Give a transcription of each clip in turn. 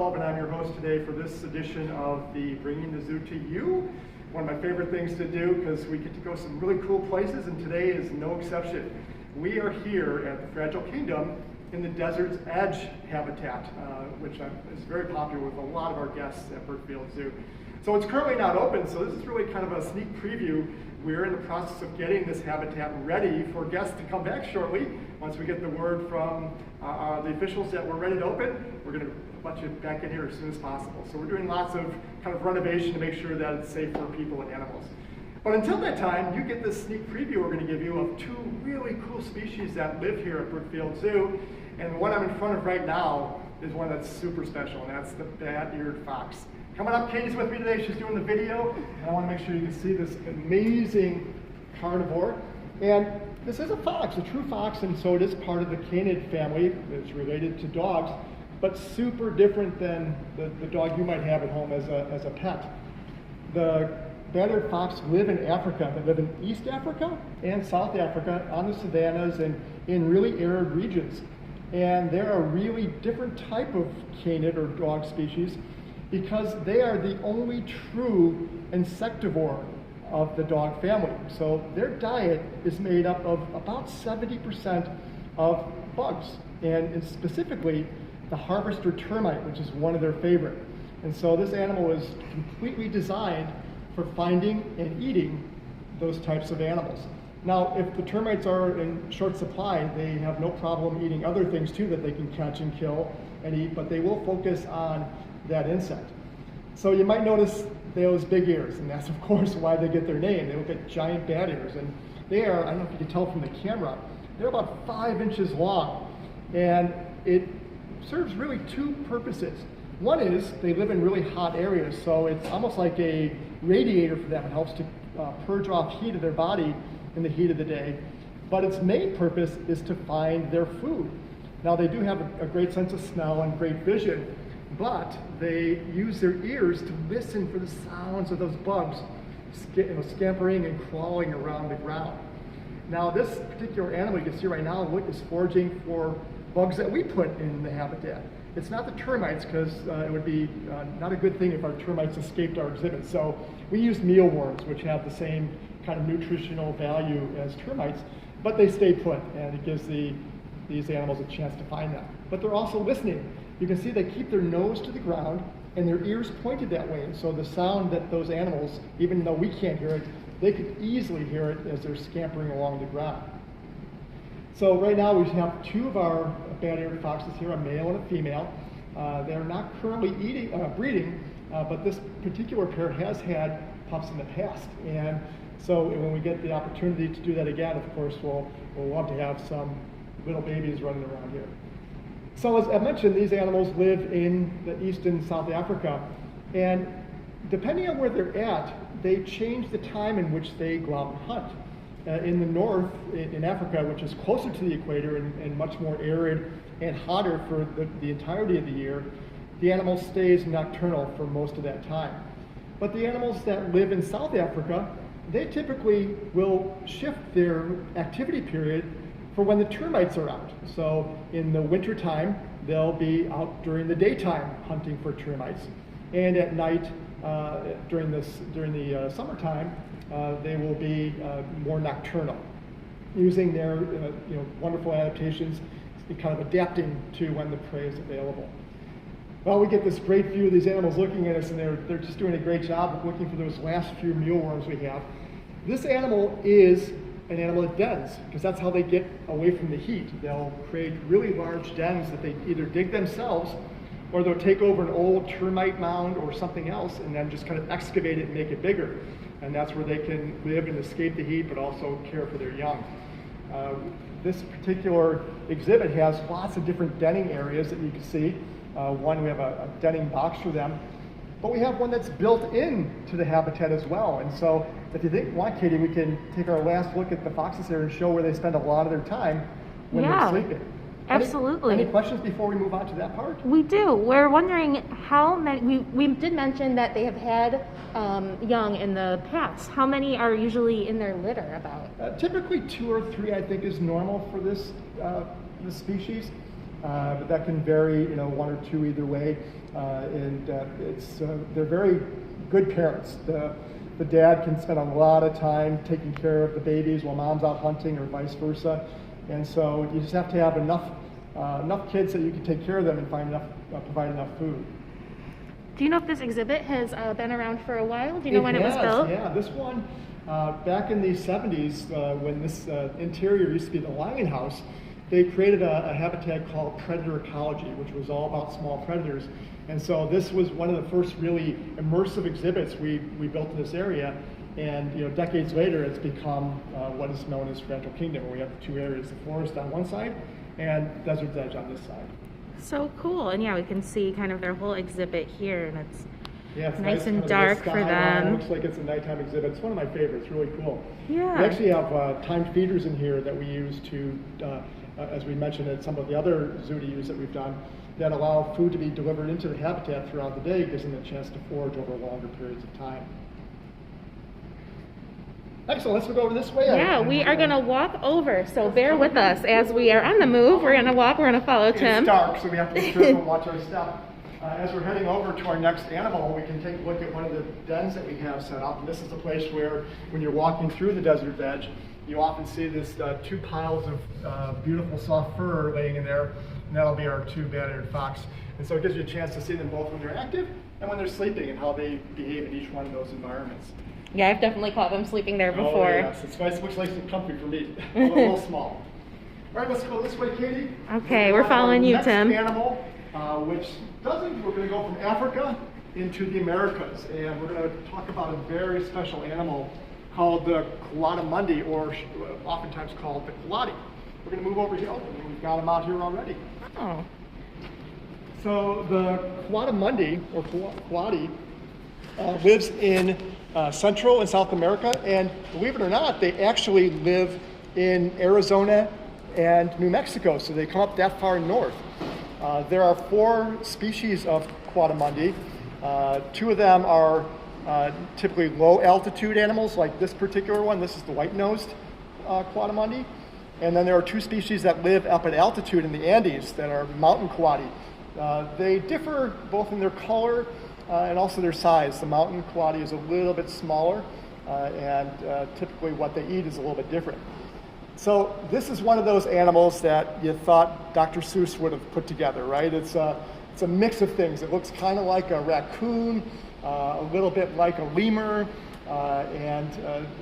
And I'm your host today for this edition of the Bringing the Zoo to You. One of my favorite things to do because we get to go some really cool places, and today is no exception. We are here at the Fragile Kingdom in the Desert's Edge habitat, which is very popular with a lot of our guests at Brookfield Zoo. So it's currently not open, so this is really kind of a sneak preview. We're in the process of getting this habitat ready for guests to come back shortly. Once we get the word from the officials that we're ready to open, we're going to let you back in here as soon as possible. So we're doing lots of kind of renovation to make sure that it's safe for people and animals. But until that time, you get this sneak preview we're going to give you of two really cool species that live here at Brookfield Zoo. And the one I'm in front of right now is one that's super special, and that's the bat-eared fox. Coming up, Katie's with me today. She's doing the video, and I want to make sure you can see this amazing carnivore. And this is a fox, a true fox, and so it is part of the canid family. It's related to dogs, but super different than the dog you might have at home as a pet. The bat-eared fox live in Africa. They live in East Africa and South Africa on the savannas and in really arid regions. And they're a really different type of canid or dog species because they are the only true insectivore of the dog family. So their diet is made up of about 70% of bugs, and specifically the harvester termite, which is one of their favorite. And so this animal is completely designed for finding and eating those types of animals. Now, if the termites are in short supply, they have no problem eating other things too that they can catch and kill and eat, but they will focus on that insect. So you might notice those big ears, and that's of course why they get their name. They look at giant bat ears, and they are, I don't know if you can tell from the camera, they're about 5 inches long, and it serves really two purposes. One is they live in really hot areas, so it's almost like a radiator for them. It helps to purge off heat of their body in the heat of the day, but its main purpose is to find their food. Now, they do have a great sense of smell and great vision, but they use their ears to listen for the sounds of those bugs scampering and crawling around the ground. Now, this particular animal you can see right now is foraging for bugs that we put in the habitat. It's not the termites, because it would be not a good thing if our termites escaped our exhibit. So we use mealworms, which have the same kind of nutritional value as termites, but they stay put, and it gives these animals a chance to find them. But they're also listening. You can see they keep their nose to the ground and their ears pointed that way. And so the sound that those animals, even though we can't hear it, they could easily hear it as they're scampering along the ground. So right now we have two of our bat-eared foxes here, a male and a female. They're not currently breeding, but this particular pair has had pups in the past. And so when we get the opportunity to do that again, of course, we'll love to have some little babies running around here. So as I mentioned, these animals live in the East and South Africa, and depending on where they're at, they change the time in which they go out and hunt. In the north, in Africa, which is closer to the equator and much more arid and hotter for the entirety of the year, the animal stays nocturnal for most of that time. But the animals that live in South Africa, they typically will shift their activity period for when the termites are out. So in the winter time, they'll be out during the daytime hunting for termites. And at night, during the summertime, they will be more nocturnal, using their wonderful adaptations, kind of adapting to when the prey is available. Well, we get this great view of these animals looking at us, and they're just doing a great job of looking for those last few mealworms we have. This animal is an animal that dens, because that's how they get away from the heat. They'll create really large dens that they either dig themselves, or they'll take over an old termite mound or something else and then just kind of excavate it and make it bigger. And that's where they can live and escape the heat, but also care for their young. This particular exhibit has lots of different denning areas that you can see. One, we have a denning box for them, but we have one that's built into the habitat as well. And so if you want, Katie, we can take our last look at the foxes here and show where they spend a lot of their time when they're sleeping. Absolutely. Any questions before we move on to that part? We do. We're wondering how many, we did mention that they have had young in the past. How many are usually in their litter about? Typically 2 or 3, I think, is normal for this species. but that can vary, one or two either way. They're very good parents. The dad can spend a lot of time taking care of the babies while mom's out hunting, or vice versa. And so you just have to have enough kids that you can take care of them and provide enough food. Do you know if this exhibit has been around for a while? Do you know when it was built? Yeah, this one, back in the 70s, when this interior used to be the Lion House, they created a habitat called Predator Ecology, which was all about small predators. And so this was one of the first really immersive exhibits we built in this area. And decades later, it's become what is known as Fragile Kingdom, where we have the two areas, the forest on one side and Desert's Edge on this side. So cool. And yeah, we can see kind of their whole exhibit here, and it's nice and kind of dark for them. It looks like it's a nighttime exhibit. It's one of my favorites, really cool. Yeah. We actually have timed feeders in here that we use to, as we mentioned at some of the other zoo-to-use that we've done, that allow food to be delivered into the habitat throughout the day, gives them a chance to forage over longer periods of time. Excellent, let's go over this way. Yeah, we are going to walk over, so bear with us as we are on the move. We're going to walk, we're going to follow Tim. It's dark, so we have to be careful and watch our step. As we're heading over to our next animal, we can take a look at one of the dens that we have set up. And this is the place where, when you're walking through the Desert's Edge, you often see this two piles of beautiful soft fur laying in there, and that'll be our two bad-eared fox. And so it gives you a chance to see them both when they're active and when they're sleeping, and how they behave in each one of those environments. Yeah, I've definitely caught them sleeping there before. Oh yes, it's nice, looks nice and comfy for me, a little small. All right, let's go this way, Katie. Okay, we're following you, Tim. Next animal, we're going to go from Africa into the Americas, and we're going to talk about a very special animal called the Guadamundi, or oftentimes called the coati. We're going to move over here. Oh, we've got him out here already. Oh. So the Guadamundi, or coati, lives in Central and South America, and believe it or not, they actually live in Arizona and New Mexico, so they come up that far north. There are 4 species of Guadamundi. 2 of them are typically low altitude animals, like this particular one. This is the white-nosed Guadamundi. And then there are 2 species that live up at altitude in the Andes that are mountain coati. They differ both in their color and also their size. The mountain coati is a little bit smaller, and typically what they eat is a little bit different. So this is one of those animals that you thought Dr. Seuss would have put together, right? It's a mix of things. It looks kind of like a raccoon, a little bit like a lemur, and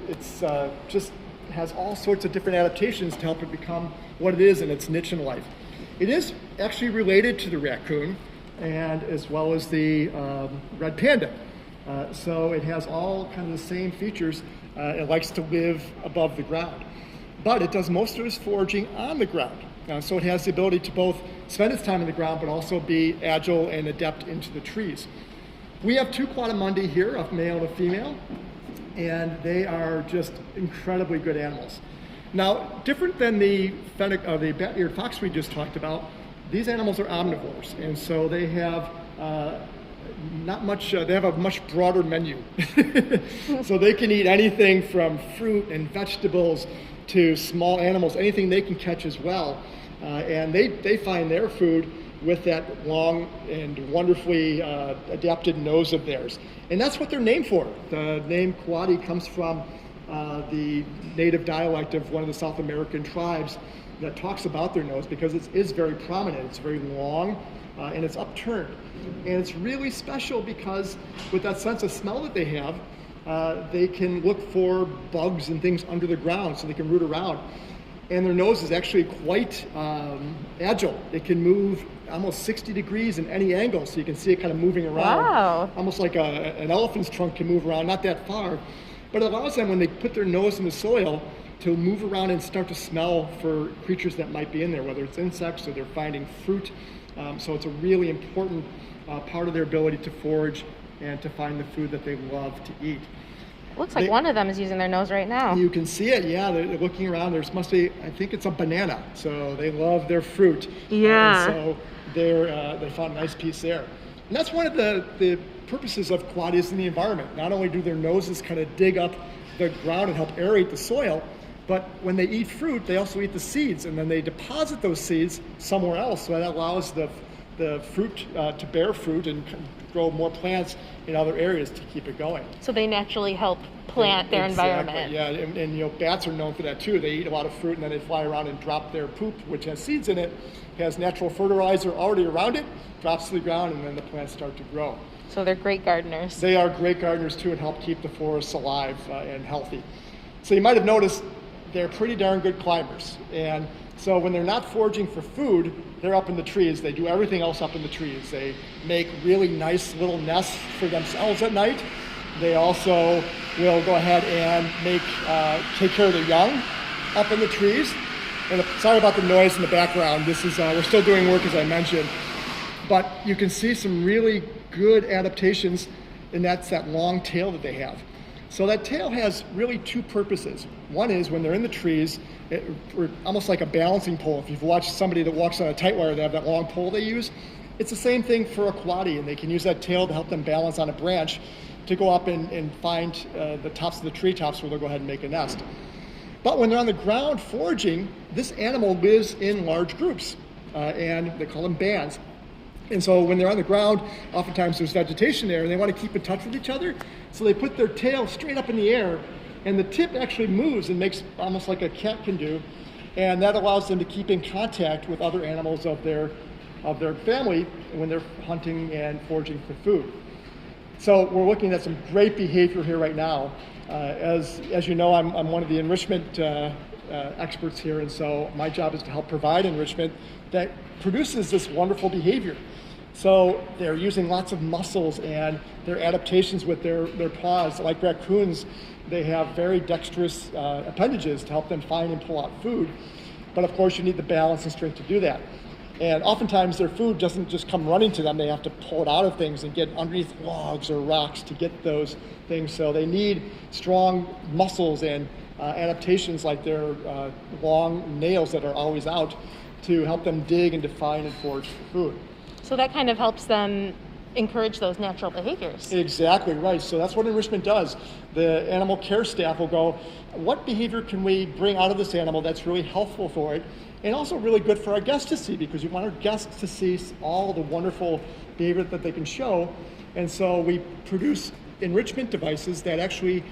it's just has all sorts of different adaptations to help it become what it is in its niche in life. It is actually related to the raccoon, and as well as the red panda. So it has all kind of the same features. It likes to live above the ground, but it does most of its foraging on the ground. So it has the ability to both spend its time on the ground, but also be agile and adept into the trees. We have 2 Guadamundi here, a male and a female, and they are just incredibly good animals. Now, different than the bat-eared fox we just talked about, these animals are omnivores, and so they have they have a much broader menu. So they can eat anything from fruit and vegetables to small animals, anything they can catch as well. And they find their food with that long and wonderfully adapted nose of theirs. And that's what they're named for. The name coati comes from the native dialect of one of the South American tribes that talks about their nose, because it is very prominent. It's very long and it's upturned. And it's really special because with that sense of smell that they have, they can look for bugs and things under the ground, so they can root around. And their nose is actually quite agile. It can move almost 60 degrees in any angle, so you can see it kind of moving around. Wow. Almost like an elephant's trunk can move around, not that far. But it allows them, when they put their nose in the soil, to move around and start to smell for creatures that might be in there, whether it's insects or they're finding fruit. So it's a really important part of their ability to forage and to find the food that they love to eat. Looks like one of them is using their nose right now. You can see it, yeah. They're looking around. There must be, I think it's a banana. So they love their fruit. Yeah. So they found a nice piece there. And that's one of the purposes of coatis in the environment. Not only do their noses kind of dig up the ground and help aerate the soil, But when they eat fruit, they also eat the seeds, and then they deposit those seeds somewhere else. So that allows the fruit to bear fruit and grow more plants in other areas to keep it going. So they naturally help plant their environment. Yeah, and you know, bats are known for that too. They eat a lot of fruit and then they fly around and drop their poop, which has seeds in it, has natural fertilizer already around it, drops to the ground, and then the plants start to grow. So they're great gardeners. They are great gardeners too and help keep the forests alive and healthy. So you might have noticed they're pretty darn good climbers. And so when they're not foraging for food, they're up in the trees. They do everything else up in the trees. They make really nice little nests for themselves at night. They also will go ahead and take care of their young up in the trees. And sorry about the noise in the background. This is we're still doing work, as I mentioned. But you can see some really good adaptations, and that's that long tail that they have. So that tail has really two purposes. One is when they're in the trees, almost like a balancing pole. If you've watched somebody that walks on a tight wire, they have that long pole they use. It's the same thing for a coati, and they can use that tail to help them balance on a branch to go up and find the tops of the treetops where they'll go ahead and make a nest. But when they're on the ground foraging, this animal lives in large groups, and they call them bands. And so when they're on the ground, oftentimes there's vegetation there, and they want to keep in touch with each other. So they put their tail straight up in the air, and the tip actually moves and makes almost like a cat can do. And that allows them to keep in contact with other animals of their family when they're hunting and foraging for food. So we're looking at some great behavior here right now. As you know, I'm one of the enrichment experts here, and so my job is to help provide enrichment that produces this wonderful behavior. So they're using lots of muscles and their adaptations with their paws. Like raccoons, they have very dexterous appendages to help them find and pull out food. But of course, you need the balance and strength to do that. And oftentimes their food doesn't just come running to them. They have to pull it out of things and get underneath logs or rocks to get those things. So they need strong muscles and adaptations like their long nails that are always out to help them dig and to find and forage for food. So that kind of helps them encourage those natural behaviors. Exactly right. So that's what enrichment does. The animal care staff will go, what behavior can we bring out of this animal that's really helpful for it, and also really good for our guests to see, because we want our guests to see all the wonderful behavior that they can show. And so we produce enrichment devices that actually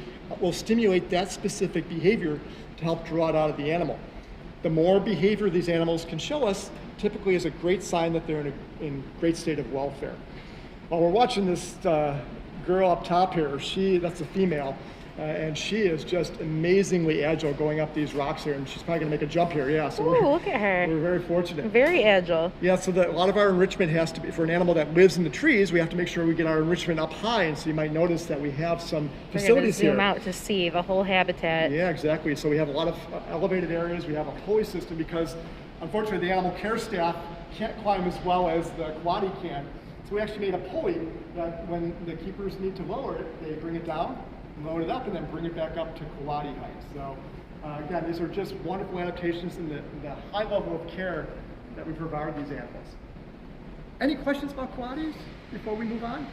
will stimulate that specific behavior to help draw it out of the animal. The more behavior these animals can show us, typically is a great sign that they're in a great state of welfare. While we're watching this girl up top here, that's a female, and she is just amazingly agile going up these rocks here, and she's probably going to make a jump here. Yeah, so look at her. We're very fortunate. Very agile. Yeah, so a lot of our enrichment has to be, for an animal that lives in the trees, we have to make sure we get our enrichment up high, and so you might notice that we have some facilities here. Zoom out to see the whole habitat. Yeah, exactly. So we have a lot of elevated areas. We have a pulley system because, unfortunately, the animal care staff can't climb as well as the coati can. So we actually made a pulley that when the keepers need to lower it, they bring it down, load it up, and then bring it back up to coati height. So again, these are just wonderful adaptations in the high level of care that we provide these animals. Any questions about coatis before we move on?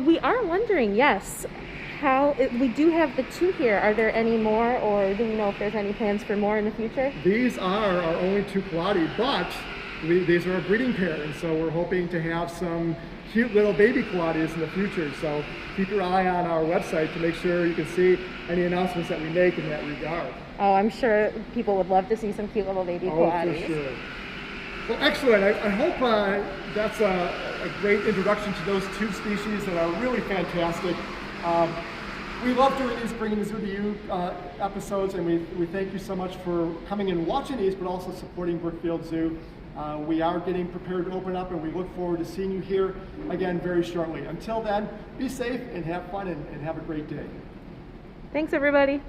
We are wondering, yes, we do have the 2 here. Are there any more, or do we know if there's any plans for more in the future? These are our only 2 coati, but these are a breeding pair, and so we're hoping to have some cute little baby coatis in the future. So keep your eye on our website to make sure you can see any announcements that we make in that regard. Oh, I'm sure people would love to see some cute little baby coatis. For sure. Well, excellent. I hope that's a great introduction to those 2 species that are really fantastic. We love doing these Bringing the Zoo to You episodes, and we thank you so much for coming and watching these, but also supporting Brookfield Zoo. We are getting prepared to open up, and we look forward to seeing you here again very shortly. Until then, be safe and have fun and have a great day. Thanks, everybody.